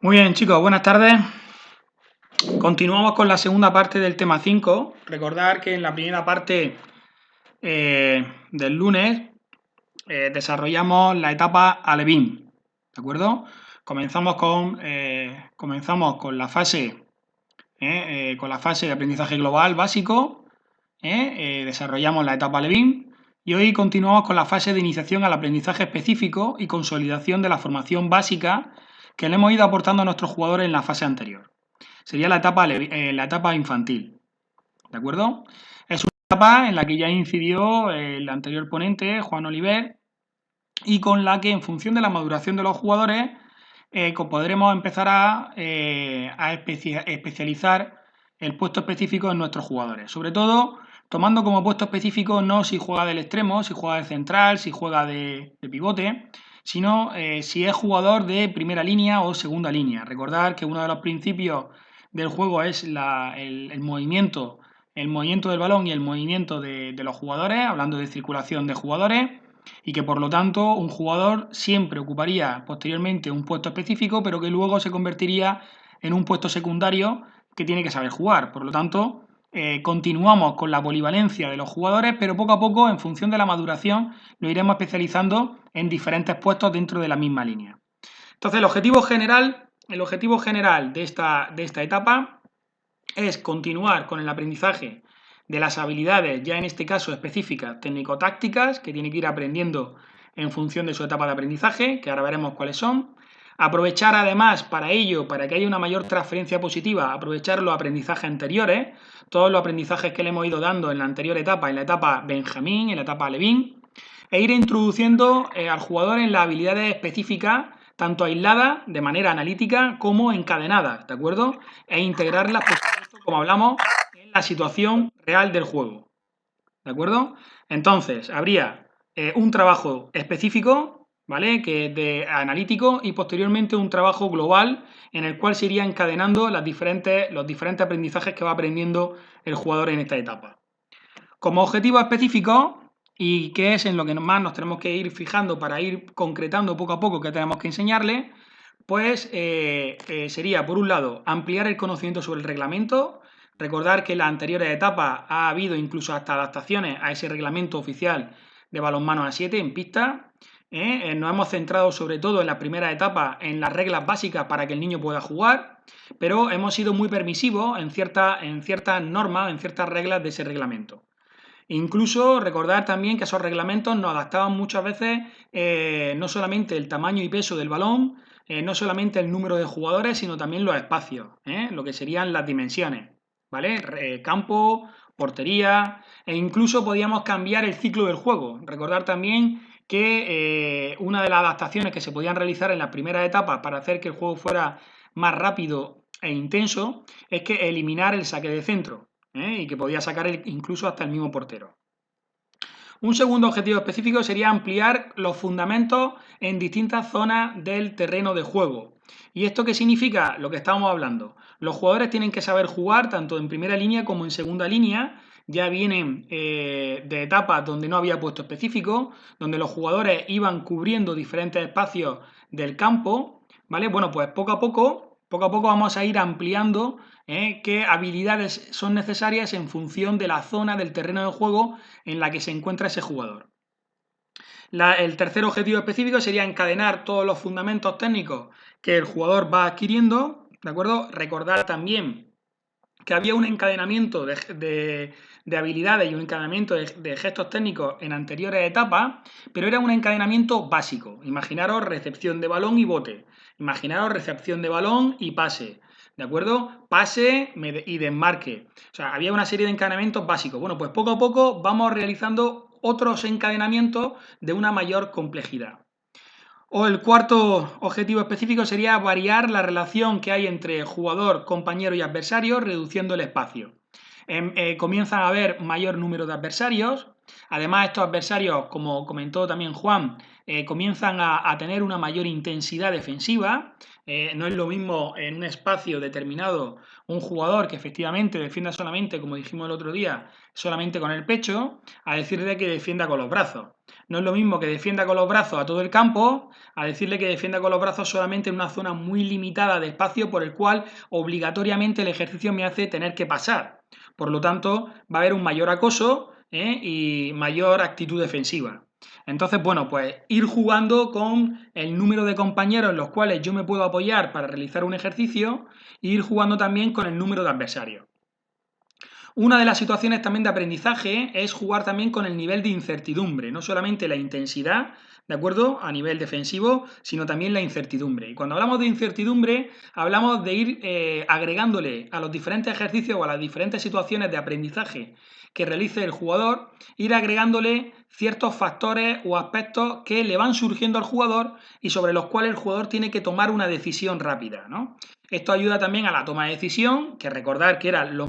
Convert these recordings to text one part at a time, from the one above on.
Muy bien, chicos, buenas tardes. Continuamos con la segunda parte del tema 5. Recordar que en la primera parte del lunes desarrollamos la etapa Alevín, ¿de acuerdo? Comenzamos con la fase de aprendizaje global básico, desarrollamos la etapa Alevín y hoy continuamos con la fase de iniciación al aprendizaje específico y consolidación de la formación básica que le hemos ido aportando a nuestros jugadores en la fase anterior. Sería la etapa infantil, ¿de acuerdo? Es una etapa en la que ya incidió el anterior ponente, Juan Oliver, y con la que en función de la maduración de los jugadores podremos empezar a especializar el puesto específico en nuestros jugadores. Sobre todo, tomando como puesto específico no si juega del extremo, si juega de central, si juega de pivote, sino si es jugador de primera línea o segunda línea. Recordar que uno de los principios del juego es el movimiento del balón y el movimiento de los jugadores, hablando de circulación de jugadores, y que por lo tanto un jugador siempre ocuparía posteriormente un puesto específico, pero que luego se convertiría en un puesto secundario que tiene que saber jugar. Por lo tanto, continuamos con la polivalencia de los jugadores, pero poco a poco, en función de la maduración, lo iremos especializando en diferentes puestos dentro de la misma línea. Entonces, el objetivo general de esta etapa es continuar con el aprendizaje de las habilidades, ya en este caso específicas, técnico-tácticas, que tiene que ir aprendiendo en función de su etapa de aprendizaje, que ahora veremos cuáles son. Aprovechar además para ello, para que haya una mayor transferencia positiva, aprovechar los aprendizajes anteriores, todos los aprendizajes que le hemos ido dando en la anterior etapa, en la etapa Benjamín, en la etapa Levín, e ir introduciendo al jugador en las habilidades específicas, tanto aisladas de manera analítica como encadenadas, ¿de acuerdo? E integrarlas, por supuesto, como hablamos, en la situación real del juego, ¿de acuerdo? Entonces, habría un trabajo específico, ¿vale? Que es de analítico y posteriormente un trabajo global en el cual se iría encadenando los diferentes aprendizajes que va aprendiendo el jugador en esta etapa. Como objetivo específico, y que es en lo que más nos tenemos que ir fijando para ir concretando poco a poco qué tenemos que enseñarle, pues sería, por un lado, ampliar el conocimiento sobre el reglamento. Recordar que en las anteriores etapas ha habido incluso hasta adaptaciones a ese reglamento oficial de balonmano a 7 en pista. Nos hemos centrado sobre todo en la primera etapa en las reglas básicas para que el niño pueda jugar, pero hemos sido muy permisivos en ciertas normas, en ciertas reglas de ese reglamento. Incluso recordar también que esos reglamentos nos adaptaban muchas veces no solamente el tamaño y peso del balón, no solamente el número de jugadores, sino también los espacios, lo que serían las dimensiones, ¿vale? Campo, portería, e incluso podíamos cambiar el ciclo del juego. Recordar también que una de las adaptaciones que se podían realizar en las primeras etapas para hacer que el juego fuera más rápido e intenso es que eliminar el saque de centro. Y que podía sacar incluso hasta el mismo portero. Un segundo objetivo específico sería ampliar los fundamentos en distintas zonas del terreno de juego. ¿Y esto qué significa? Lo que estábamos hablando. Los jugadores tienen que saber jugar tanto en primera línea como en segunda línea. Ya vienen de etapas donde no había puesto específico, donde los jugadores iban cubriendo diferentes espacios del campo, ¿vale? Bueno, pues poco a poco vamos a ir ampliando qué habilidades son necesarias en función de la zona del terreno de juego en la que se encuentra ese jugador. El tercer objetivo específico sería encadenar todos los fundamentos técnicos que el jugador va adquiriendo, ¿de acuerdo? Recordar también que había un encadenamiento de habilidades y un encadenamiento de gestos técnicos en anteriores etapas, pero era un encadenamiento básico. Imaginaros recepción de balón y bote. Imaginaros recepción de balón y pase. ¿De acuerdo? Pase y desmarque. O sea, había una serie de encadenamientos básicos. Bueno, pues poco a poco vamos realizando otros encadenamientos de una mayor complejidad. O el cuarto objetivo específico sería variar la relación que hay entre jugador, compañero y adversario, reduciendo el espacio. Comienzan a haber mayor número de adversarios. Además, estos adversarios, como comentó también Juan, comienzan a tener una mayor intensidad defensiva. no es lo mismo en un espacio determinado un jugador que efectivamente defienda solamente, como dijimos el otro día, solamente con el pecho, a decirle que defienda con los brazos. No es lo mismo que defienda con los brazos a todo el campo, a decirle que defienda con los brazos solamente en una zona muy limitada de espacio por el cual obligatoriamente el ejercicio me hace tener que pasar. Por lo tanto, va a haber un mayor acoso y mayor actitud defensiva. Entonces, bueno, pues ir jugando con el número de compañeros en los cuales yo me puedo apoyar para realizar un ejercicio e ir jugando también con el número de adversarios. Una de las situaciones también de aprendizaje es jugar también con el nivel de incertidumbre, no solamente la intensidad, ¿de acuerdo? A nivel defensivo, sino también la incertidumbre. Y cuando hablamos de incertidumbre, hablamos de ir agregándole a los diferentes ejercicios o a las diferentes situaciones de aprendizaje que realice el jugador, ir agregándole ciertos factores o aspectos que le van surgiendo al jugador y sobre los cuales el jugador tiene que tomar una decisión rápida, ¿no? Esto ayuda también a la toma de decisión, que recordar que era lo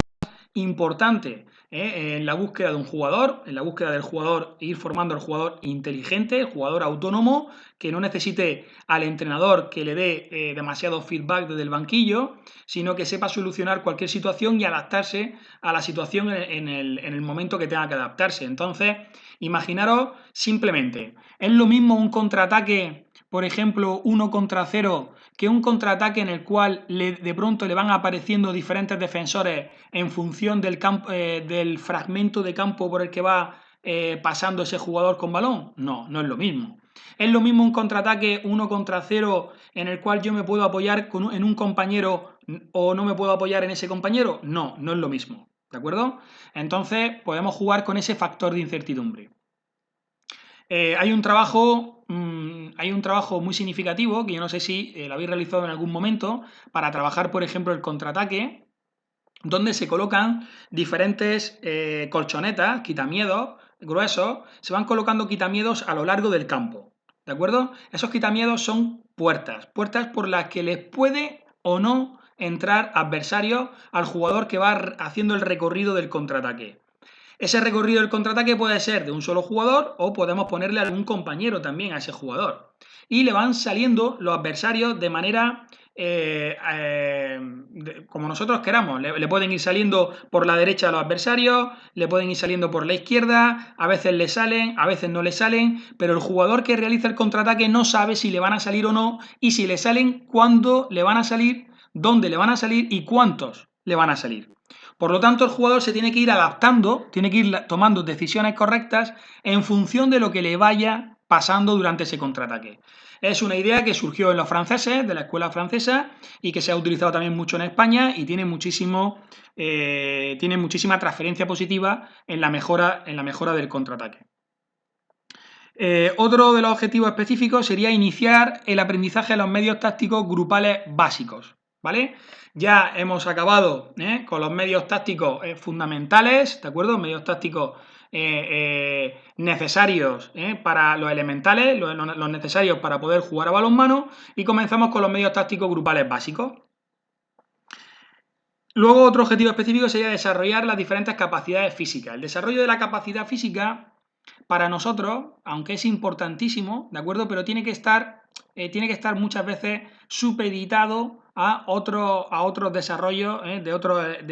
importante en la búsqueda de un jugador, en la búsqueda del jugador, ir formando al jugador inteligente, el jugador autónomo, que no necesite al entrenador que le dé demasiado feedback desde el banquillo, sino que sepa solucionar cualquier situación y adaptarse a la situación en el momento que tenga que adaptarse. Entonces, imaginaros simplemente, es lo mismo un contraataque, por ejemplo, 1 contra 0, que un contraataque en el cual de pronto le van apareciendo diferentes defensores en función del fragmento de campo por el que va pasando ese jugador con balón. No, no es lo mismo. ¿Es lo mismo un contraataque 1 contra 0 en el cual yo me puedo apoyar en un compañero o no me puedo apoyar en ese compañero? No, no es lo mismo. ¿De acuerdo? Entonces podemos jugar con ese factor de incertidumbre. Hay un trabajo muy significativo que yo no sé si lo habéis realizado en algún momento para trabajar, por ejemplo, el contraataque, donde se colocan diferentes colchonetas, quitamiedos gruesos, se van colocando quitamiedos a lo largo del campo, ¿de acuerdo? Esos quitamiedos son puertas por las que les puede o no entrar adversarios al jugador que va haciendo el recorrido del contraataque. Ese recorrido del contraataque puede ser de un solo jugador o podemos ponerle algún compañero también a ese jugador. Y le van saliendo los adversarios de manera como nosotros queramos. Le pueden ir saliendo por la derecha a los adversarios, le pueden ir saliendo por la izquierda, a veces le salen, a veces no le salen, pero el jugador que realiza el contraataque no sabe si le van a salir o no, y si le salen, cuándo le van a salir, dónde le van a salir y cuántos le van a salir. Por lo tanto, el jugador se tiene que ir adaptando, tiene que ir tomando decisiones correctas en función de lo que le vaya pasando durante ese contraataque. Es una idea que surgió en los franceses, de la escuela francesa, y que se ha utilizado también mucho en España y tiene muchísima transferencia positiva en la mejora del contraataque. Otro de los objetivos específicos sería iniciar el aprendizaje de los medios tácticos grupales básicos, ¿vale? Ya hemos acabado con los medios tácticos fundamentales, ¿de acuerdo? Medios tácticos necesarios para los elementales, los necesarios para poder jugar a balonmano, y comenzamos con los medios tácticos grupales básicos. Luego, otro objetivo específico sería desarrollar las diferentes capacidades físicas. El desarrollo de la capacidad física para nosotros, aunque es importantísimo, ¿de acuerdo? Pero tiene que estar muchas veces supeditado a otros desarrollos de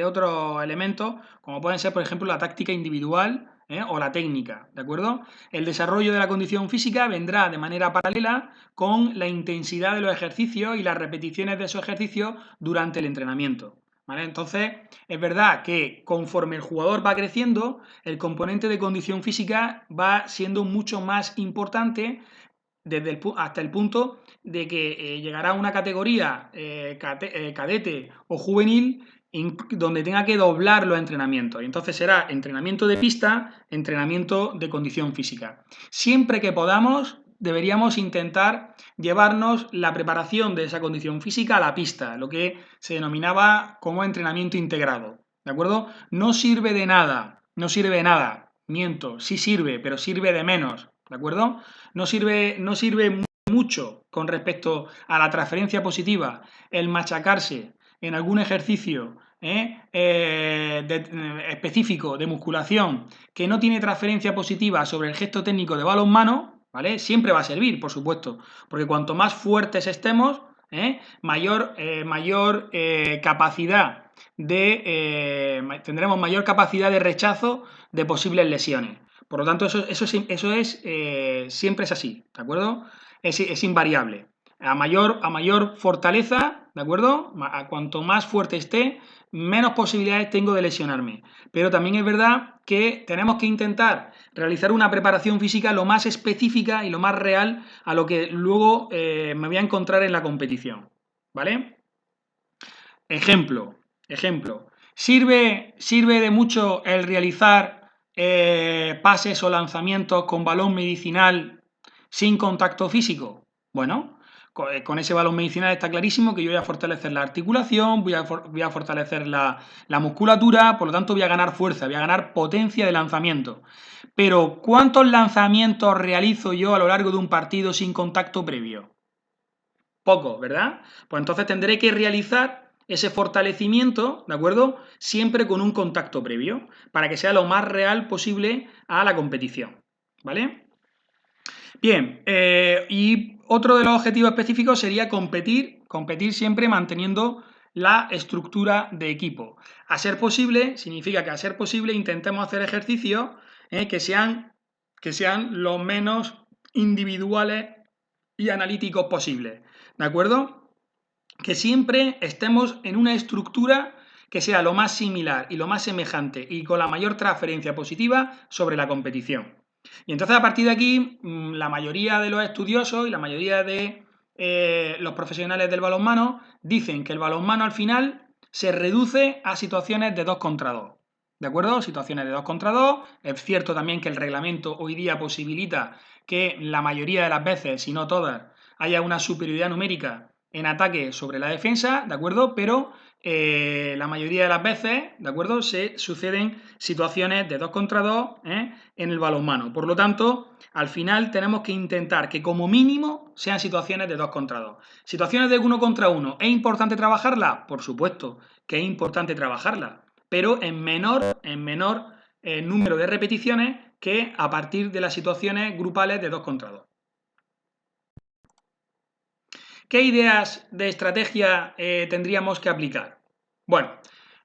otros elementos, como pueden ser, por ejemplo, la táctica individual o la técnica, ¿de acuerdo? El desarrollo de la condición física vendrá de manera paralela con la intensidad de los ejercicios y las repeticiones de esos ejercicios durante el entrenamiento. ¿Vale? Entonces, es verdad que conforme el jugador va creciendo, el componente de condición física va siendo mucho más importante hasta el punto de que llegará a una categoría cadete o juvenil donde tenga que doblar los entrenamientos. Y entonces será entrenamiento de pista, entrenamiento de condición física. Siempre que podamos, deberíamos intentar llevarnos la preparación de esa condición física a la pista, lo que se denominaba como entrenamiento integrado, ¿de acuerdo? No sirve de nada, miento, sí sirve, pero sirve de menos, ¿de acuerdo? No sirve mucho con respecto a la transferencia positiva el machacarse en algún ejercicio específico de musculación que no tiene transferencia positiva sobre el gesto técnico de balonmano, ¿vale? Siempre va a servir, por supuesto, porque cuanto más fuertes estemos, mayor capacidad tendremos mayor capacidad de rechazo de posibles lesiones. Por lo tanto, eso siempre es así, ¿de acuerdo? Es invariable. A mayor fortaleza, ¿de acuerdo? A cuanto más fuerte esté, menos posibilidades tengo de lesionarme. Pero también es verdad que tenemos que intentar realizar una preparación física lo más específica y lo más real a lo que luego me voy a encontrar en la competición, ¿vale? Ejemplo. ¿Sirve de mucho el realizar pases o lanzamientos con balón medicinal sin contacto físico? Bueno, con ese balón medicinal está clarísimo que yo voy a fortalecer la articulación, voy a fortalecer la musculatura, por lo tanto voy a ganar fuerza, voy a ganar potencia de lanzamiento. Pero, ¿cuántos lanzamientos realizo yo a lo largo de un partido sin contacto previo? Poco, ¿verdad? Pues entonces tendré que realizar ese fortalecimiento, ¿de acuerdo? Siempre con un contacto previo, para que sea lo más real posible a la competición, ¿vale? Bien, y otro de los objetivos específicos sería competir siempre manteniendo la estructura de equipo. A ser posible, significa que a ser posible intentemos hacer ejercicios que sean lo menos individuales y analíticos posibles, ¿de acuerdo? Que siempre estemos en una estructura que sea lo más similar y lo más semejante y con la mayor transferencia positiva sobre la competición. Y entonces a partir de aquí, la mayoría de los estudiosos y la mayoría de los profesionales del balonmano dicen que el balonmano al final se reduce a situaciones de 2 contra 2. ¿De acuerdo? Situaciones de 2 contra 2. Es cierto también que el reglamento hoy día posibilita que la mayoría de las veces, si no todas, haya una superioridad numérica en ataque sobre la defensa, ¿de acuerdo? Pero la mayoría de las veces, ¿de acuerdo? Se suceden situaciones de 2 contra 2 en el balonmano. Por lo tanto, al final tenemos que intentar que como mínimo sean situaciones de 2 contra 2. Situaciones de 1 contra 1, ¿es importante trabajarla? Por supuesto que es importante trabajarla, pero en menor número de repeticiones que a partir de las situaciones grupales de 2 contra 2. ¿Qué ideas de estrategia tendríamos que aplicar? Bueno,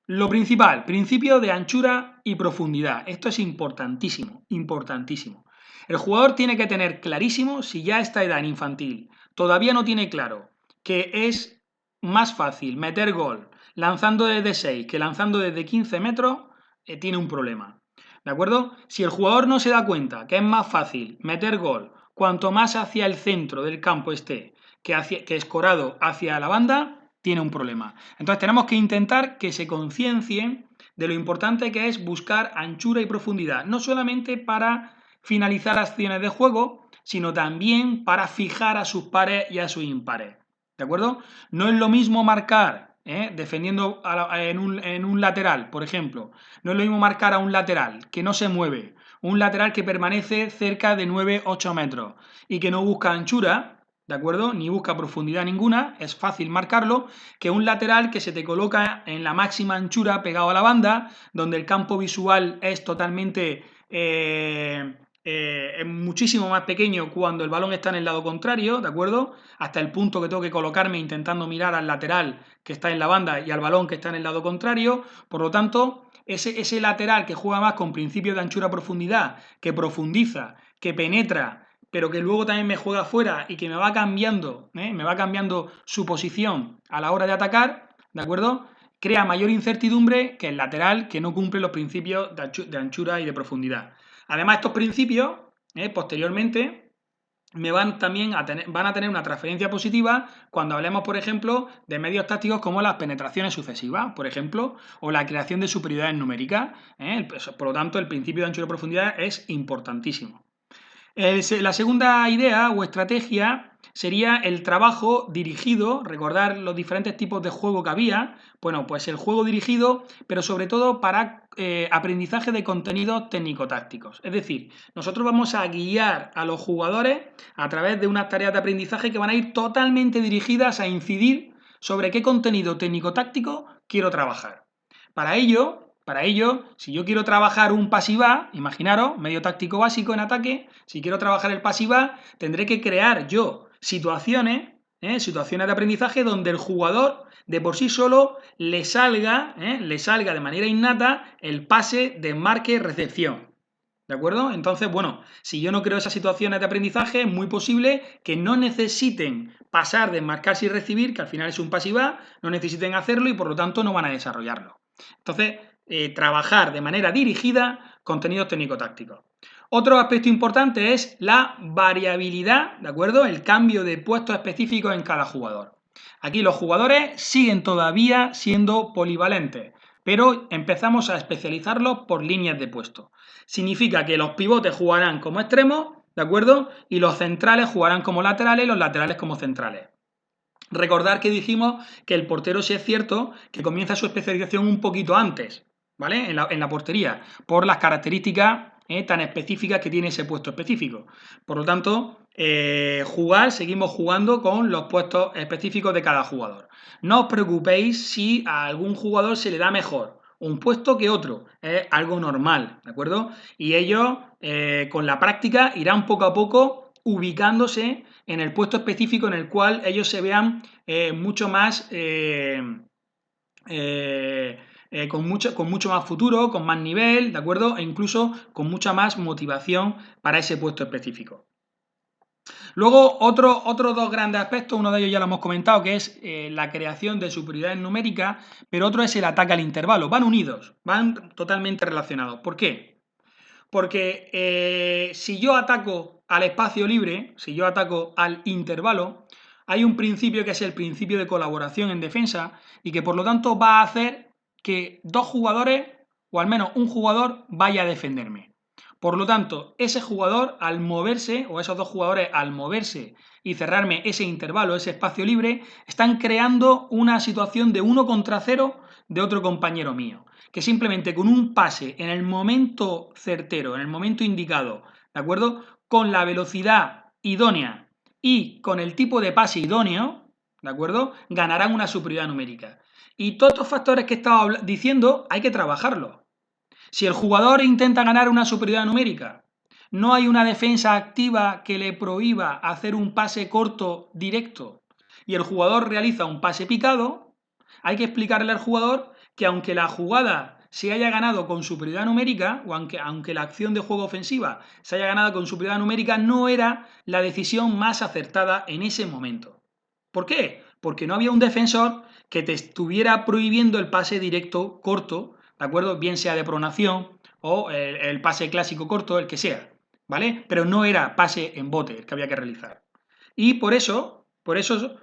lo principal, principio de anchura y profundidad. Esto es importantísimo, importantísimo. El jugador tiene que tener clarísimo, si ya a esta edad en infantil todavía no tiene claro que es más fácil meter gol lanzando desde 6 que lanzando desde 15 metros, tiene un problema. ¿De acuerdo? Si el jugador no se da cuenta que es más fácil meter gol cuanto más hacia el centro del campo esté que escorado hacia la banda, tiene un problema. Entonces tenemos que intentar que se conciencien de lo importante que es buscar anchura y profundidad, no solamente para finalizar acciones de juego, sino también para fijar a sus pares y a sus impares. ¿De acuerdo? No es lo mismo marcar defendiendo en un lateral, por ejemplo. No es lo mismo marcar a un lateral que no se mueve, un lateral que permanece cerca de 9-8 metros y que no busca anchura, ¿de acuerdo? Ni busca profundidad ninguna, es fácil marcarlo, que un lateral que se te coloca en la máxima anchura pegado a la banda, donde el campo visual es totalmente muchísimo más pequeño cuando el balón está en el lado contrario, ¿de acuerdo? Hasta el punto que tengo que colocarme intentando mirar al lateral que está en la banda y al balón que está en el lado contrario, por lo tanto, ese lateral que juega más con principios de anchura-profundidad, que profundiza, que penetra, pero que luego también me juega fuera y que me va cambiando su posición a la hora de atacar, ¿de acuerdo? Crea mayor incertidumbre que el lateral que no cumple los principios de anchura y de profundidad. Además, estos principios, posteriormente, van a tener una transferencia positiva cuando hablemos, por ejemplo, de medios tácticos como las penetraciones sucesivas, por ejemplo, o la creación de superioridades numéricas. Por lo tanto, el principio de anchura y profundidad es importantísimo. La segunda idea o estrategia sería el trabajo dirigido, recordar los diferentes tipos de juego que había, bueno, pues el juego dirigido, pero sobre todo para aprendizaje de contenidos técnico-tácticos. Es decir, nosotros vamos a guiar a los jugadores a través de unas tareas de aprendizaje que van a ir totalmente dirigidas a incidir sobre qué contenido técnico-táctico quiero trabajar. Para ello, si yo quiero trabajar un pasivá, imaginaros, medio táctico básico en ataque, si quiero trabajar el pasivá, tendré que crear yo situaciones situaciones de aprendizaje donde el jugador de por sí solo le salga de manera innata el pase, desmarque, recepción. ¿De acuerdo? Entonces, bueno, si yo no creo esas situaciones de aprendizaje, es muy posible que no necesiten pasar, desmarcarse y recibir, que al final es un pasiva, no necesiten hacerlo y por lo tanto no van a desarrollarlo. Entonces, trabajar de manera dirigida contenidos técnico-tácticos. Otro aspecto importante es la variabilidad, ¿de acuerdo? El cambio de puestos específicos en cada jugador. Aquí los jugadores siguen todavía siendo polivalentes, pero empezamos a especializarlos por líneas de puesto. Significa que los pivotes jugarán como extremos, ¿de acuerdo? Y los centrales jugarán como laterales y los laterales como centrales. Recordar que dijimos que el portero, sí es cierto, que comienza su especialización un poquito antes, ¿vale? En la portería, por las características tan específicas que tiene ese puesto específico. Por lo tanto, seguimos jugando con los puestos específicos de cada jugador. No os preocupéis si a algún jugador se le da mejor un puesto que otro, es algo normal, ¿de acuerdo? Y ellos, con la práctica, irán poco a poco ubicándose en el puesto específico en el cual ellos se vean mucho más con mucho más futuro, con más nivel, ¿de acuerdo? E incluso con mucha más motivación para ese puesto específico. Luego, otros dos grandes aspectos, uno de ellos ya lo hemos comentado, que es la creación de superioridades numéricas, pero otro es el ataque al intervalo. Van unidos, van totalmente relacionados. ¿Por qué? Porque si yo ataco al espacio libre, si yo ataco al intervalo, hay un principio que es el principio de colaboración en defensa y que por lo tanto va a hacer que dos jugadores, o al menos un jugador, vaya a defenderme. Por lo tanto, ese jugador al moverse, o esos dos jugadores al moverse y cerrarme ese intervalo, ese espacio libre, están creando una situación de 1 contra 0 de otro compañero mío. Que simplemente con un pase en el momento certero, en el momento indicado, ¿de acuerdo? Con la velocidad idónea y con el tipo de pase idóneo, ¿de acuerdo? Ganarán una superioridad numérica. Y todos estos factores que he estado diciendo hay que trabajarlos. Si el jugador intenta ganar una superioridad numérica, no hay una defensa activa que le prohíba hacer un pase corto directo y el jugador realiza un pase picado, hay que explicarle al jugador que aunque la jugada se haya ganado con superioridad numérica, o aunque la acción de juego ofensiva se haya ganado con superioridad numérica, no era la decisión más acertada en ese momento. ¿Por qué? Porque no había un defensor que te estuviera prohibiendo el pase directo corto, ¿de acuerdo? Bien sea de pronación o el pase clásico corto, el que sea, ¿vale? Pero no era pase en bote el que había que realizar. Y por eso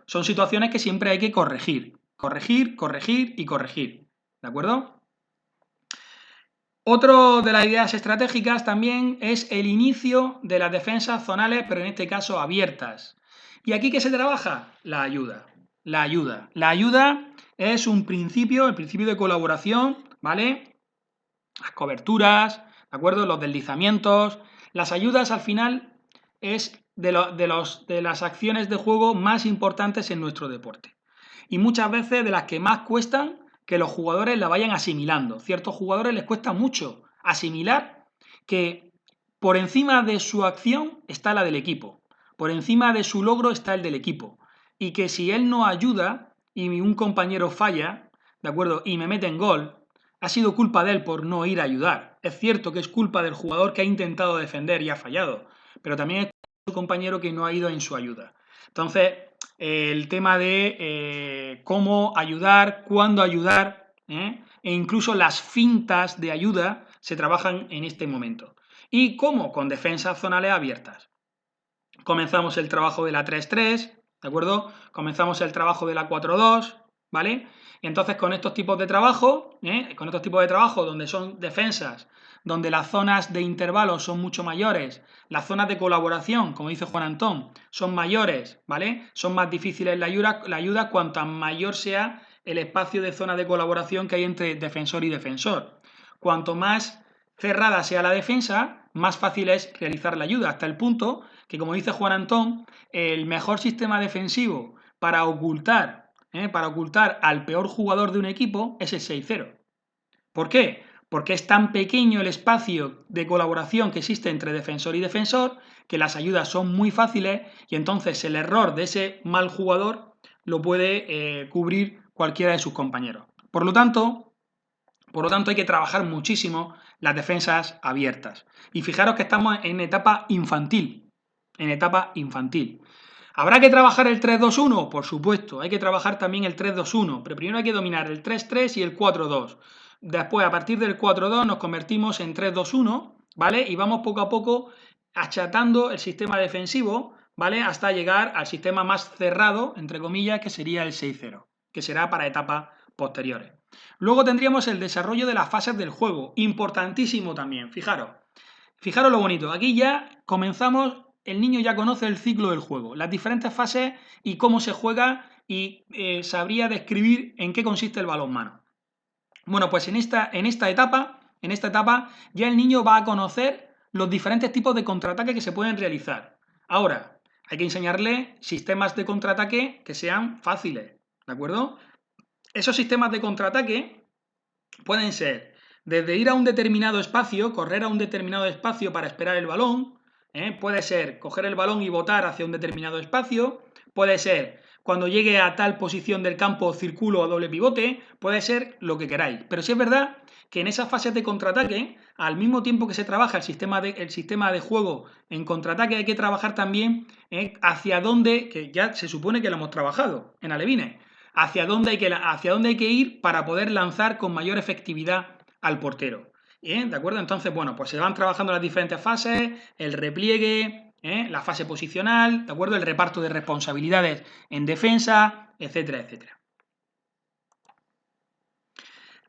son situaciones que siempre hay que corregir. Corregir, corregir y corregir, ¿de acuerdo? Otro de las ideas estratégicas también es el inicio de las defensas zonales, pero en este caso abiertas. ¿Y aquí qué se trabaja? La ayuda. La ayuda. La ayuda es un principio, el principio de colaboración, ¿vale? Las coberturas, ¿de acuerdo? Los deslizamientos. Las ayudas al final es de las acciones de juego más importantes en nuestro deporte. Y muchas veces de las que más cuestan que los jugadores la vayan asimilando. Ciertos jugadores les cuesta mucho asimilar que por encima de su acción está la del equipo, por encima de su logro está el del equipo, y que si él no ayuda y un compañero falla, ¿de acuerdo? Y me mete en gol, ha sido culpa de él por no ir a ayudar. Es cierto que es culpa del jugador que ha intentado defender y ha fallado, pero también es su compañero que no ha ido en su ayuda. Entonces, el tema de cómo ayudar, cuándo ayudar, e incluso las fintas de ayuda se trabajan en este momento. ¿Y cómo? Con defensas zonales abiertas. Comenzamos el trabajo de la 3-3, ¿de acuerdo? Comenzamos el trabajo de la 4-2, ¿vale? Y entonces con estos tipos de trabajo, donde son defensas, donde las zonas de intervalo son mucho mayores, las zonas de colaboración, como dice Juan Antón, son mayores, ¿vale? Son más difíciles la ayuda cuanto mayor sea el espacio de zona de colaboración que hay entre defensor y defensor. Cuanto más cerrada sea la defensa, más fácil es realizar la ayuda, hasta el punto que, como dice Juan Antón, el mejor sistema defensivo para ocultar al peor jugador de un equipo es el 6-0. ¿Por qué? porque es tan pequeño el espacio de colaboración que existe entre defensor y defensor, que las ayudas son muy fáciles y entonces el error de ese mal jugador lo puede cubrir cualquiera de sus compañeros. Por lo tanto, hay que trabajar muchísimo las defensas abiertas. Y fijaros que estamos en etapa infantil. ¿Habrá que trabajar el 3-2-1? Por supuesto, hay que trabajar también el 3-2-1, pero primero hay que dominar el 3-3 y el 4-2. Después, a partir del 4-2, nos convertimos en 3-2-1, ¿vale? Y vamos poco a poco achatando el sistema defensivo, ¿vale? Hasta llegar al sistema más cerrado, entre comillas, que sería el 6-0, que será para etapas posteriores. Luego tendríamos el desarrollo de las fases del juego, importantísimo también, fijaros lo bonito, aquí ya comenzamos, el niño ya conoce el ciclo del juego, las diferentes fases y cómo se juega y sabría describir en qué consiste el balonmano. Bueno, pues en esta etapa ya el niño va a conocer los diferentes tipos de contraataque que se pueden realizar. Ahora, hay que enseñarle sistemas de contraataque que sean fáciles, ¿de acuerdo? Esos sistemas de contraataque pueden ser desde ir a un determinado espacio, correr a un determinado espacio para esperar el balón, puede ser coger el balón y botar hacia un determinado espacio, puede ser cuando llegue a tal posición del campo circulo o doble pivote, puede ser lo que queráis. Pero sí es verdad que en esas fases de contraataque, al mismo tiempo que se trabaja el sistema de juego en contraataque, hay que trabajar también hacia dónde, que ya se supone que lo hemos trabajado en alevines, hacia dónde hay que ir para poder lanzar con mayor efectividad al portero. ¿De acuerdo? Entonces, bueno, pues se van trabajando las diferentes fases, el repliegue, la fase posicional, ¿de acuerdo? El reparto de responsabilidades en defensa, etcétera, etcétera.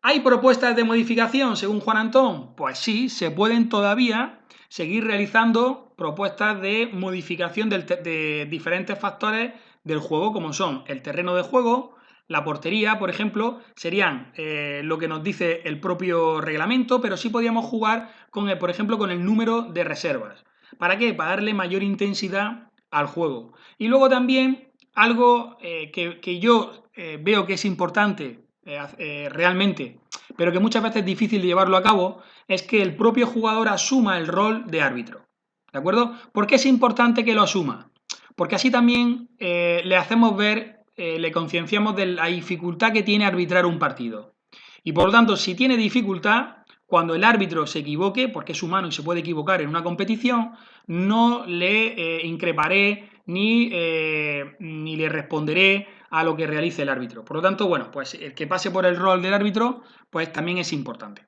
¿Hay propuestas de modificación según Juan Antón? Pues sí, se pueden todavía seguir realizando propuestas de modificación de diferentes factores del juego, como son el terreno de juego, la portería, por ejemplo, serían lo que nos dice el propio reglamento, pero sí podíamos jugar, por ejemplo, con el número de reservas. ¿Para qué? Para darle mayor intensidad al juego. Y luego también algo que yo veo que es importante realmente, pero que muchas veces es difícil de llevarlo a cabo, es que el propio jugador asuma el rol de árbitro. ¿De acuerdo? ¿Por qué es importante que lo asuma? Porque así también le hacemos ver, le concienciamos de la dificultad que tiene arbitrar un partido. Y por lo tanto, si tiene dificultad, cuando el árbitro se equivoque, porque es humano y se puede equivocar en una competición, no le increparé ni le responderé a lo que realice el árbitro. Por lo tanto, bueno, pues el que pase por el rol del árbitro, pues también es importante.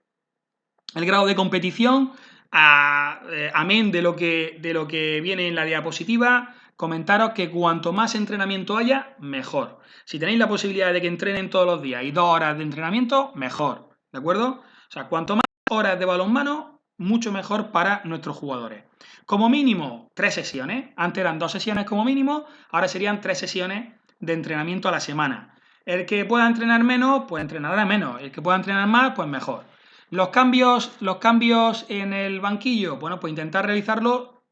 El grado de competición, amén de lo que viene en la diapositiva, comentaros que cuanto más entrenamiento haya, mejor. Si tenéis la posibilidad de que entrenen todos los días y 2 horas de entrenamiento, mejor, ¿de acuerdo? O sea, cuanto más horas de balonmano, mucho mejor para nuestros jugadores. Como mínimo, 3 sesiones. Antes eran 2 sesiones como mínimo, ahora serían 3 sesiones de entrenamiento a la semana. El que pueda entrenar menos, pues entrenará menos. El que pueda entrenar más, pues mejor. Los cambios en el banquillo, bueno, pues intentar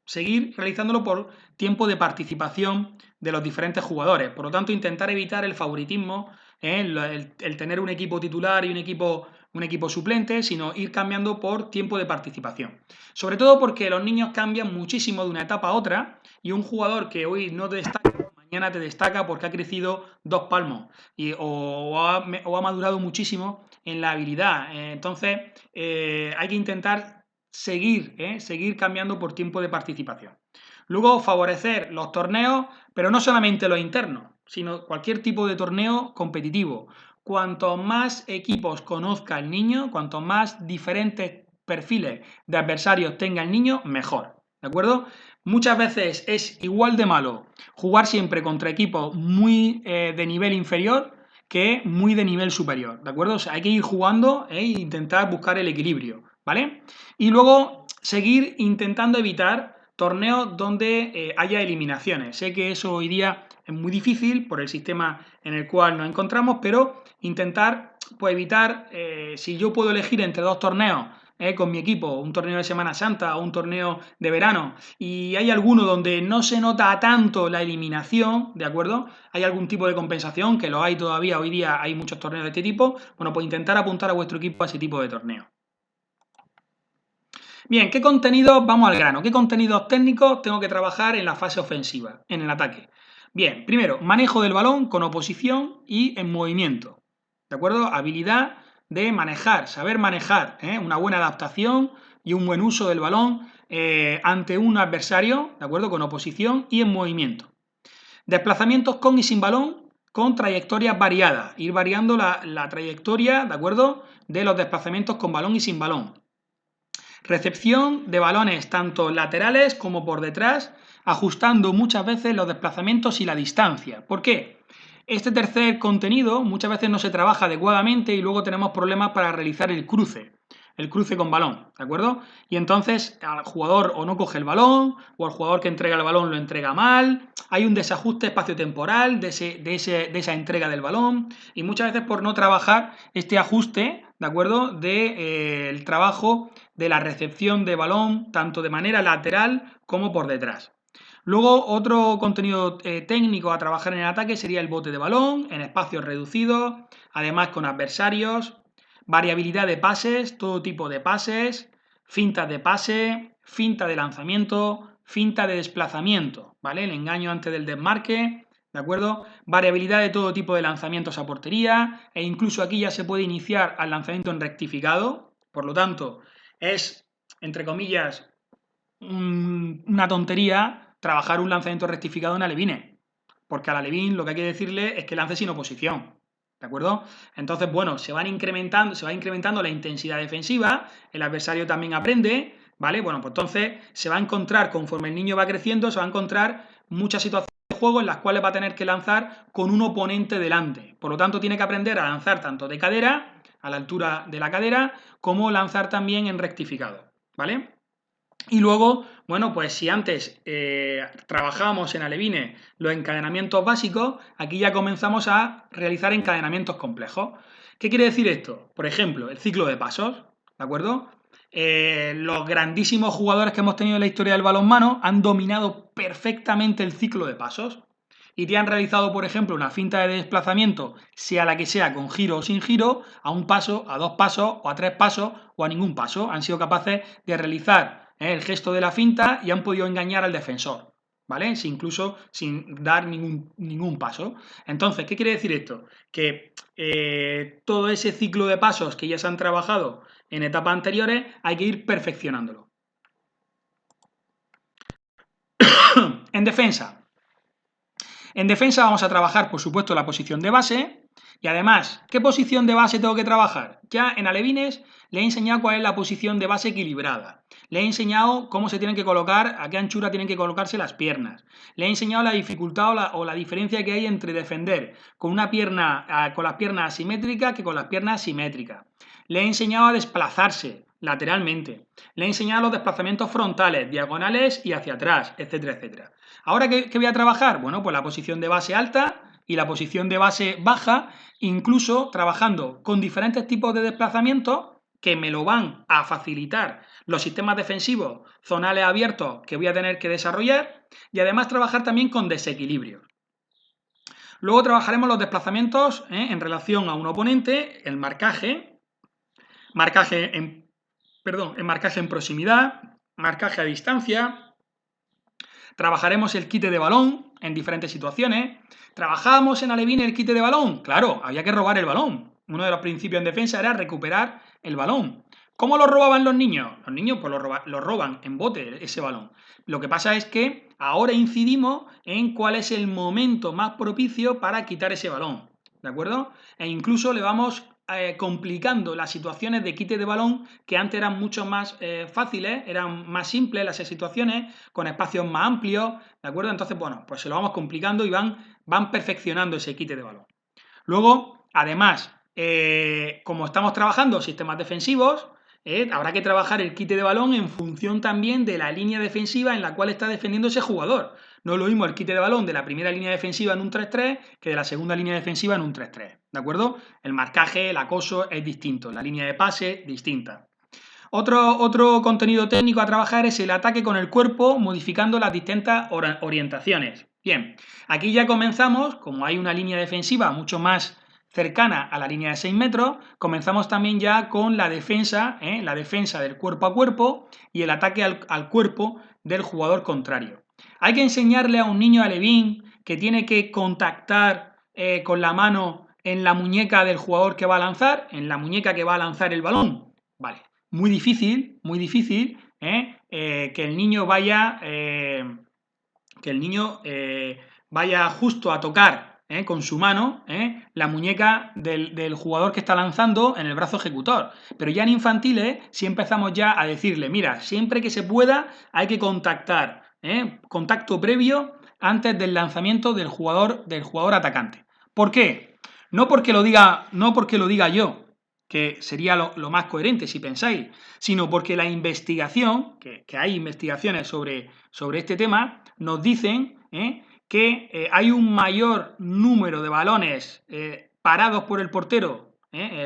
seguir realizándolo por tiempo de participación de los diferentes jugadores. Por lo tanto, intentar evitar el favoritismo, el tener un equipo titular y un equipo suplente, sino ir cambiando por tiempo de participación. Sobre todo porque los niños cambian muchísimo de una etapa a otra y un jugador que hoy no te destaca, mañana te destaca porque ha crecido 2 palmos o ha madurado muchísimo en la habilidad. Entonces, hay que intentar seguir cambiando por tiempo de participación. Luego, favorecer los torneos, pero no solamente los internos, sino cualquier tipo de torneo competitivo. Cuanto más equipos conozca el niño, cuanto más diferentes perfiles de adversarios tenga el niño, mejor. ¿De acuerdo? Muchas veces es igual de malo jugar siempre contra equipos muy de nivel inferior que muy de nivel superior, ¿de acuerdo? O sea, hay que ir jugando e intentar buscar el equilibrio, ¿vale? Y luego seguir intentando evitar torneos donde haya eliminaciones. Sé que eso hoy día es muy difícil por el sistema en el cual nos encontramos, pero intentar pues, evitar, si yo puedo elegir entre 2 torneos con mi equipo, un torneo de Semana Santa o un torneo de verano, y hay alguno donde no se nota tanto la eliminación, ¿de acuerdo? Hay algún tipo de compensación, que lo hay todavía, hoy día hay muchos torneos de este tipo, bueno, pues intentar apuntar a vuestro equipo a ese tipo de torneo. Bien, ¿qué contenidos? Vamos al grano. ¿Qué contenidos técnicos tengo que trabajar en la fase ofensiva, en el ataque? Bien, primero, manejo del balón con oposición y en movimiento. ¿De acuerdo? Habilidad de manejar, saber manejar, una buena adaptación y un buen uso del balón ante un adversario, ¿de acuerdo? Con oposición y en movimiento. Desplazamientos con y sin balón con trayectorias variadas. Ir variando la trayectoria, ¿de acuerdo? De los desplazamientos con balón y sin balón. Recepción de balones tanto laterales como por detrás, ajustando muchas veces los desplazamientos y la distancia. ¿Por qué? Este tercer contenido muchas veces no se trabaja adecuadamente y luego tenemos problemas para realizar el cruce con balón, ¿de acuerdo? Y entonces al jugador o no coge el balón, o el jugador que entrega el balón lo entrega mal, hay un desajuste espaciotemporal de esa entrega del balón, y muchas veces por no trabajar este ajuste, ¿de acuerdo? El trabajo de la recepción de balón, tanto de manera lateral como por detrás. Luego, otro contenido técnico a trabajar en el ataque sería el bote de balón en espacios reducidos, además con adversarios, variabilidad de pases, todo tipo de pases, fintas de pase, finta de lanzamiento, finta de desplazamiento, ¿vale? El engaño antes del desmarque, ¿de acuerdo? Variabilidad de todo tipo de lanzamientos a portería, e incluso aquí ya se puede iniciar al lanzamiento en rectificado, por lo tanto, es, entre comillas, una tontería trabajar un lanzamiento rectificado en alevines, porque al alevín lo que hay que decirle es que lance sin oposición, ¿de acuerdo? Entonces, bueno, se va incrementando la intensidad defensiva, el adversario también aprende, ¿vale? Bueno, pues entonces se va a encontrar, conforme el niño va creciendo, se va a encontrar muchas situaciones de juego en las cuales va a tener que lanzar con un oponente delante. Por lo tanto, tiene que aprender a lanzar tanto de cadera, a la altura de la cadera, como lanzar también en rectificado, ¿vale? Y luego, bueno, pues si antes trabajábamos en alevines los encadenamientos básicos, aquí ya comenzamos a realizar encadenamientos complejos. ¿Qué quiere decir esto? Por ejemplo, el ciclo de pasos, ¿de acuerdo? Los grandísimos jugadores que hemos tenido en la historia del balonmano han dominado perfectamente el ciclo de pasos y te han realizado, por ejemplo, una finta de desplazamiento, sea la que sea, con giro o sin giro, a un paso, a dos pasos, o a tres pasos, o a ningún paso. Han sido capaces de realizar el gesto de la finta y han podido engañar al defensor, ¿vale? Incluso sin dar ningún paso. Entonces, ¿qué quiere decir esto? Que todo ese ciclo de pasos que ya se han trabajado en etapas anteriores hay que ir perfeccionándolo. En defensa. En defensa vamos a trabajar, por supuesto, la posición de base y además, ¿qué posición de base tengo que trabajar? Ya en alevines le he enseñado cuál es la posición de base equilibrada. Le he enseñado cómo se tienen que colocar, a qué anchura tienen que colocarse las piernas. Le he enseñado la dificultad o la diferencia que hay entre defender con una pierna, con las piernas asimétricas que con las piernas simétricas. Le he enseñado a desplazarse lateralmente. Le he enseñado los desplazamientos frontales, diagonales y hacia atrás, etcétera, etcétera. ¿Ahora qué voy a trabajar? Bueno, pues la posición de base alta y la posición de base baja, incluso trabajando con diferentes tipos de desplazamientos que me lo van a facilitar los sistemas defensivos zonales abiertos que voy a tener que desarrollar y además trabajar también con desequilibrio. Luego trabajaremos los desplazamientos en relación a un oponente, el marcaje en marcaje en proximidad, marcaje a distancia. Trabajaremos el quite de balón en diferentes situaciones. ¿Trabajábamos en alevín el quite de balón? Claro, había que robar el balón. Uno de los principios en defensa era recuperar el balón. ¿Cómo lo robaban los niños? Los niños pues lo roban en bote ese balón. Lo que pasa es que ahora incidimos en cuál es el momento más propicio para quitar ese balón, ¿de acuerdo? E incluso le vamos complicando las situaciones de quite de balón que antes eran mucho más fáciles, eran más simples las situaciones, con espacios más amplios, ¿de acuerdo? Entonces, bueno, pues se lo vamos complicando y van perfeccionando ese quite de balón. Luego, además, como estamos trabajando sistemas defensivos, habrá que trabajar el quite de balón en función también de la línea defensiva en la cual está defendiendo ese jugador. No es lo mismo el quite de balón de la primera línea defensiva en un 3-3 que de la segunda línea defensiva en un 3-3, ¿de acuerdo? El marcaje, el acoso es distinto, la línea de pase distinta. Otro contenido técnico a trabajar es el ataque con el cuerpo modificando las distintas orientaciones. Bien, aquí ya comenzamos, como hay una línea defensiva mucho más cercana a la línea de 6 metros, comenzamos también ya con la defensa del cuerpo a cuerpo y el ataque al cuerpo del jugador contrario. Hay que enseñarle a un niño alevín que tiene que contactar con la mano en la muñeca del jugador que va a lanzar, en la muñeca que va a lanzar el balón. Vale, muy difícil que el niño vaya justo a tocar con su mano la muñeca del jugador que está lanzando en el brazo ejecutor. Pero ya en infantiles sí empezamos ya a decirle, mira, siempre que se pueda hay que contactar, contacto previo antes del lanzamiento del jugador atacante. ¿Por qué? No porque lo diga yo, que sería lo más coherente si pensáis, sino porque la investigación, que hay investigaciones sobre este tema, nos dicen que hay un mayor número de balones parados por el portero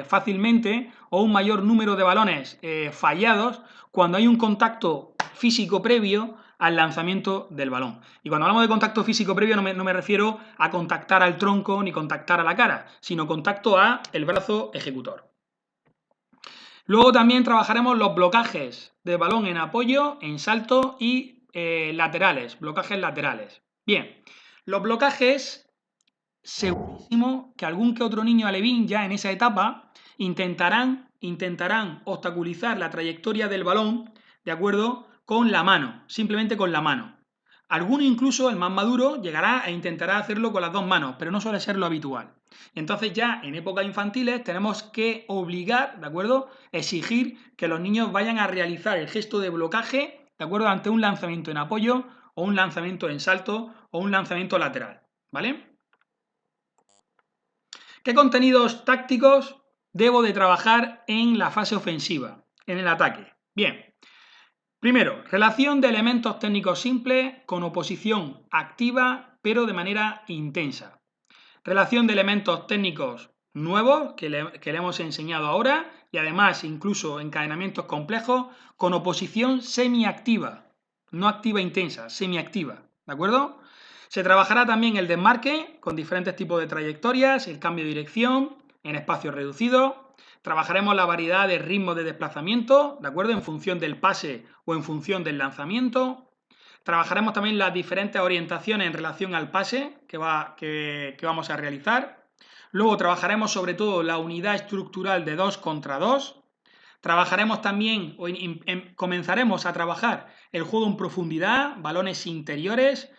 fácilmente o un mayor número de balones fallados cuando hay un contacto físico previo al lanzamiento del balón. Y cuando hablamos de contacto físico previo no me refiero a contactar al tronco ni contactar a la cara, sino contacto a el brazo ejecutor. Luego también trabajaremos los blocajes de balón en apoyo, en salto y laterales, blocajes laterales. Bien, los blocajes, segurísimo que algún que otro niño alevín ya en esa etapa intentarán obstaculizar la trayectoria del balón, ¿de acuerdo?, con la mano, simplemente con la mano. Alguno incluso, el más maduro, llegará e intentará hacerlo con las dos manos, pero no suele ser lo habitual. Entonces ya en épocas infantiles tenemos que obligar, ¿de acuerdo?, exigir que los niños vayan a realizar el gesto de blocaje, ¿de acuerdo?, ante un lanzamiento en apoyo o un lanzamiento en salto o un lanzamiento lateral, ¿vale? ¿Qué contenidos tácticos debo de trabajar en la fase ofensiva, en el ataque? Bien, primero, relación de elementos técnicos simples con oposición activa pero de manera intensa. Relación de elementos técnicos nuevos que le hemos enseñado ahora y además incluso encadenamientos complejos con oposición semiactiva, no activa intensa, semiactiva, ¿de acuerdo? Se trabajará también el desmarque con diferentes tipos de trayectorias, el cambio de dirección en espacios reducidos. Trabajaremos la variedad de ritmos de desplazamiento, ¿de acuerdo?, en función del pase o en función del lanzamiento. Trabajaremos también las diferentes orientaciones en relación al pase que vamos a realizar. Luego trabajaremos sobre todo la unidad estructural de 2 contra 2. Trabajaremos también, comenzaremos a trabajar el juego en profundidad, balones interiores,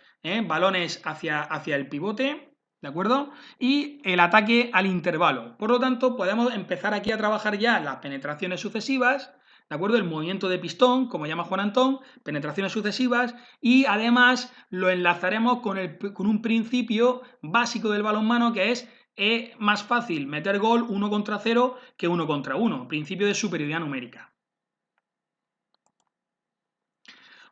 balones hacia el pivote, ¿de acuerdo? Y el ataque al intervalo. Por lo tanto, podemos empezar aquí a trabajar ya las penetraciones sucesivas, ¿de acuerdo? El movimiento de pistón, como llama Juan Antón, penetraciones sucesivas, y además lo enlazaremos con un principio básico del balonmano que es más fácil meter gol 1 contra 0 que 1 contra 1, principio de superioridad numérica.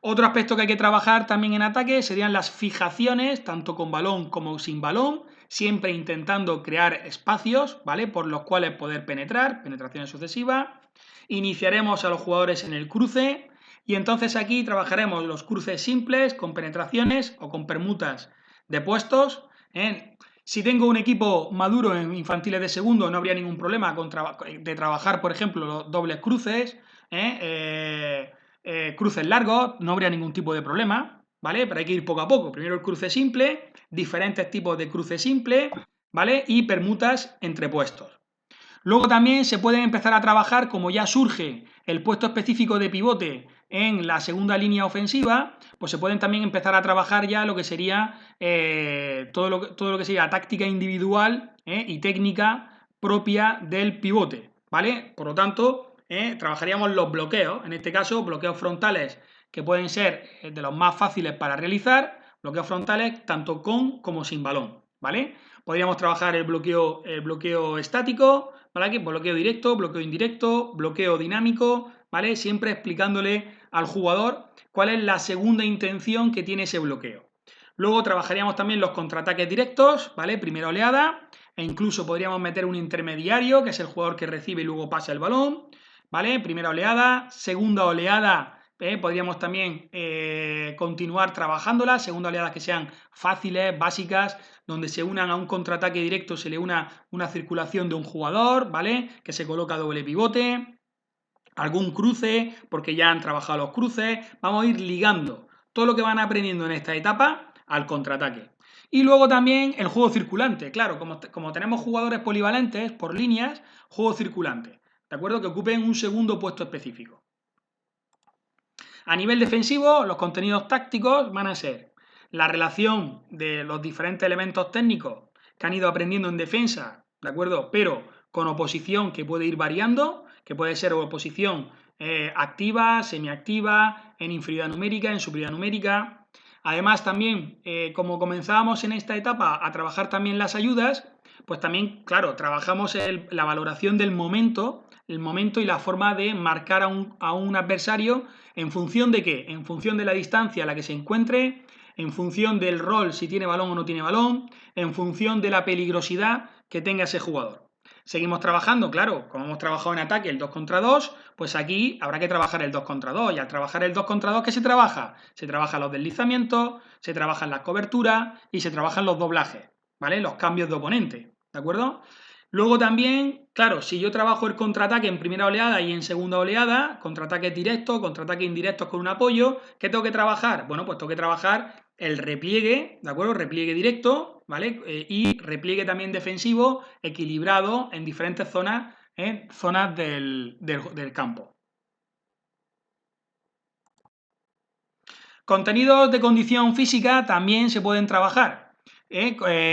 Otro aspecto que hay que trabajar también en ataque serían las fijaciones, tanto con balón como sin balón, siempre intentando crear espacios, ¿vale?, por los cuales poder penetrar, penetraciones sucesivas. Iniciaremos a los jugadores en el cruce y entonces aquí trabajaremos los cruces simples con penetraciones o con permutas de puestos. Si tengo un equipo maduro en infantiles de segundo no habría ningún problema de trabajar, por ejemplo, los dobles cruces, cruces largos, no habría ningún tipo de problema, ¿vale? Pero hay que ir poco a poco. Primero el cruce simple, diferentes tipos de cruce simple, ¿vale?, y permutas entre puestos. Luego también se pueden empezar a trabajar, como ya surge el puesto específico de pivote en la segunda línea ofensiva, pues se pueden también empezar a trabajar ya lo que sería todo lo que sería táctica individual y técnica propia del pivote, ¿vale? Por lo tanto, trabajaríamos los bloqueos, en este caso bloqueos frontales que pueden ser de los más fáciles para realizar, bloqueos frontales tanto con como sin balón, ¿vale? Podríamos trabajar el bloqueo estático, ¿vale?, bloqueo directo, bloqueo indirecto, bloqueo dinámico, ¿vale?, siempre explicándole al jugador cuál es la segunda intención que tiene ese bloqueo. Luego trabajaríamos también los contraataques directos, ¿vale?, primera oleada, e incluso podríamos meter un intermediario, que es el jugador que recibe y luego pasa el balón, ¿vale?, primera oleada, segunda oleada, Podríamos también continuar trabajándolas, segunda oleadas que sean fáciles, básicas, donde se unan a un contraataque directo, se le una circulación de un jugador, ¿vale? Que se coloca doble pivote, algún cruce, porque ya han trabajado los cruces, vamos a ir ligando todo lo que van aprendiendo en esta etapa al contraataque. Y luego también el juego circulante, claro, como tenemos jugadores polivalentes por líneas, juego circulante, ¿de acuerdo? Que ocupen un segundo puesto específico. A nivel defensivo, los contenidos tácticos van a ser la relación de los diferentes elementos técnicos que han ido aprendiendo en defensa, ¿de acuerdo? Pero con oposición que puede ir variando, que puede ser oposición activa, semiactiva, en inferioridad numérica, en superioridad numérica. Además, también, como comenzábamos en esta etapa a trabajar también las ayudas, pues también, claro, trabajamos la valoración del momento, el momento y la forma de marcar a un adversario ¿en función de qué? En función de la distancia a la que se encuentre, en función del rol, si tiene balón o no tiene balón, en función de la peligrosidad que tenga ese jugador. Seguimos trabajando, claro, como hemos trabajado en ataque el 2 contra 2, pues aquí habrá que trabajar el 2 contra 2. Y al trabajar el 2 contra 2, ¿qué se trabaja? Se trabajan los deslizamientos, se trabajan las coberturas y se trabajan los doblajes, ¿vale? Los cambios de oponente, ¿de acuerdo? Luego también, claro, si yo trabajo el contraataque en primera oleada y en segunda oleada, contraataques directos, contraataques indirectos con un apoyo, ¿qué tengo que trabajar? Bueno, pues tengo que trabajar el repliegue, ¿de acuerdo? Repliegue directo, ¿vale? Y repliegue también defensivo, equilibrado en diferentes zonas, zonas del campo. Contenidos de condición física también se pueden trabajar.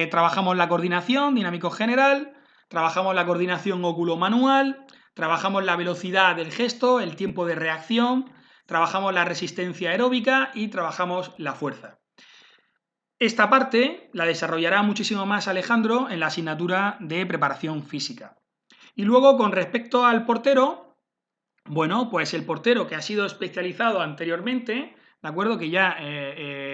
Trabajamos la coordinación, dinámico general, trabajamos la coordinación óculo-manual, trabajamos la velocidad del gesto, el tiempo de reacción, trabajamos la resistencia aeróbica y trabajamos la fuerza. Esta parte la desarrollará muchísimo más Alejandro en la asignatura de preparación física. Y luego, con respecto al portero, bueno, pues el portero que ha sido especializado anteriormente, ¿de acuerdo? Que ya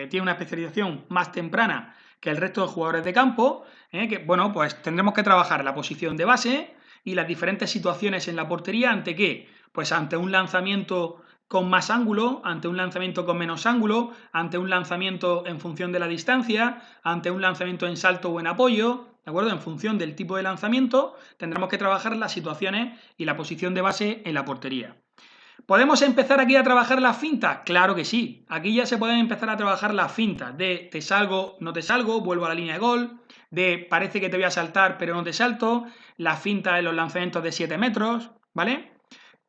tiene una especialización más temprana que el resto de jugadores de campo, que, bueno, pues tendremos que trabajar la posición de base y las diferentes situaciones en la portería, ¿ante qué? Pues ante un lanzamiento con más ángulo, ante un lanzamiento con menos ángulo, ante un lanzamiento en función de la distancia, ante un lanzamiento en salto o en apoyo, ¿de acuerdo? En función del tipo de lanzamiento, tendremos que trabajar las situaciones y la posición de base en la portería. ¿Podemos empezar aquí a trabajar las fintas? Claro que sí. Aquí ya se pueden empezar a trabajar las fintas de te salgo, no te salgo, vuelvo a la línea de gol, de parece que te voy a saltar pero no te salto, las fintas en los lanzamientos de 7 metros, ¿vale?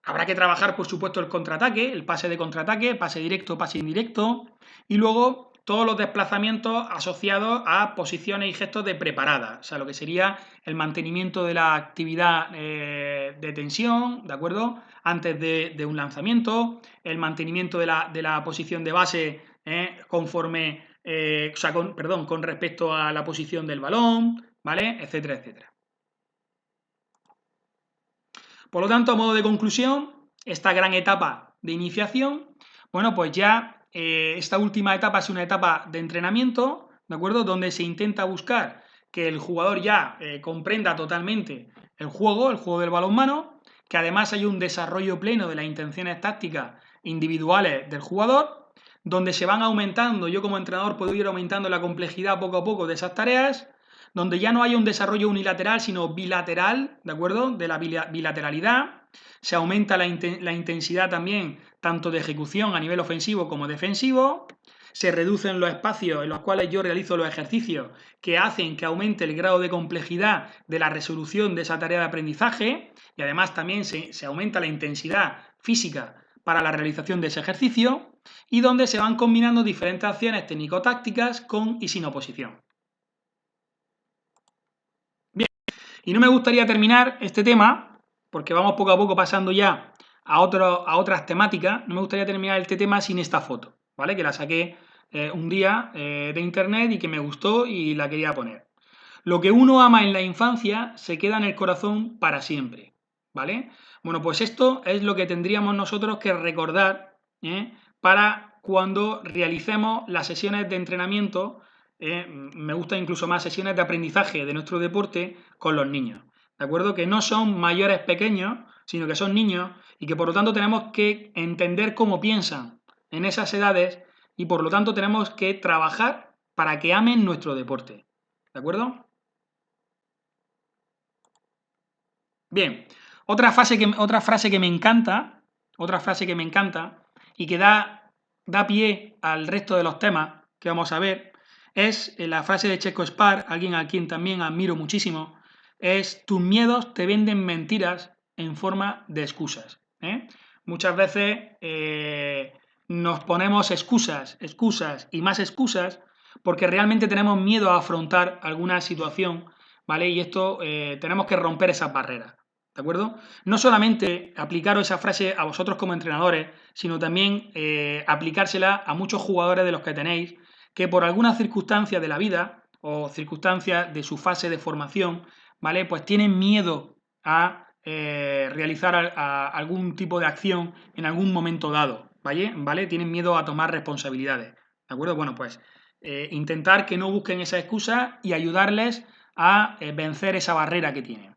Habrá que trabajar, por supuesto, el contraataque, el pase de contraataque, pase directo, pase indirecto, y luego todos los desplazamientos asociados a posiciones y gestos de preparada, o sea, lo que sería el mantenimiento de la actividad de tensión, ¿de acuerdo? Antes de un lanzamiento, el mantenimiento de la posición de base conforme, con respecto a la posición del balón, ¿vale? Etcétera, etcétera. Por lo tanto, a modo de conclusión, esta gran etapa de iniciación, bueno, pues ya esta última etapa es una etapa de entrenamiento, ¿de acuerdo? Donde se intenta buscar que el jugador ya comprenda totalmente el juego del balonmano, que además hay un desarrollo pleno de las intenciones tácticas individuales del jugador, donde se van aumentando, yo como entrenador puedo ir aumentando la complejidad poco a poco de esas tareas, donde ya no hay un desarrollo unilateral, sino bilateral, ¿de acuerdo? De la bilateralidad, se aumenta la intensidad también, tanto de ejecución a nivel ofensivo como defensivo, se reducen los espacios en los cuales yo realizo los ejercicios que hacen que aumente el grado de complejidad de la resolución de esa tarea de aprendizaje y además también se aumenta la intensidad física para la realización de ese ejercicio y donde se van combinando diferentes acciones técnico-tácticas con y sin oposición. Y no me gustaría terminar este tema, porque vamos poco a poco pasando ya a otras temáticas, no me gustaría terminar este tema sin esta foto, ¿vale? Que la saqué un día de internet y que me gustó y la quería poner. Lo que uno ama en la infancia se queda en el corazón para siempre, ¿vale? Bueno, pues esto es lo que tendríamos nosotros que recordar para cuando realicemos las sesiones de entrenamiento, me gusta incluso más sesiones de aprendizaje de nuestro deporte con los niños, ¿de acuerdo? Que no son mayores pequeños, sino que son niños y que por lo tanto tenemos que entender cómo piensan en esas edades y por lo tanto tenemos que trabajar para que amen nuestro deporte, ¿de acuerdo? Bien, otra frase que me encanta, y que da pie al resto de los temas que vamos a ver, es la frase de Checo Spar, alguien a quien también admiro muchísimo, es: tus miedos te venden mentiras en forma de excusas. ¿Eh? Muchas veces nos ponemos excusas y más excusas porque realmente tenemos miedo a afrontar alguna situación, ¿vale? Y esto tenemos que romper esas barreras. ¿De acuerdo? No solamente aplicaros esa frase a vosotros como entrenadores, sino también aplicársela a muchos jugadores de los que tenéis que por alguna circunstancia de la vida o circunstancias de su fase de formación, ¿vale? Pues tienen miedo a realizar algún tipo de acción en algún momento dado, ¿vale? Tienen miedo a tomar responsabilidades, ¿de acuerdo? Bueno, pues intentar que no busquen esa excusa y ayudarles a vencer esa barrera que tienen.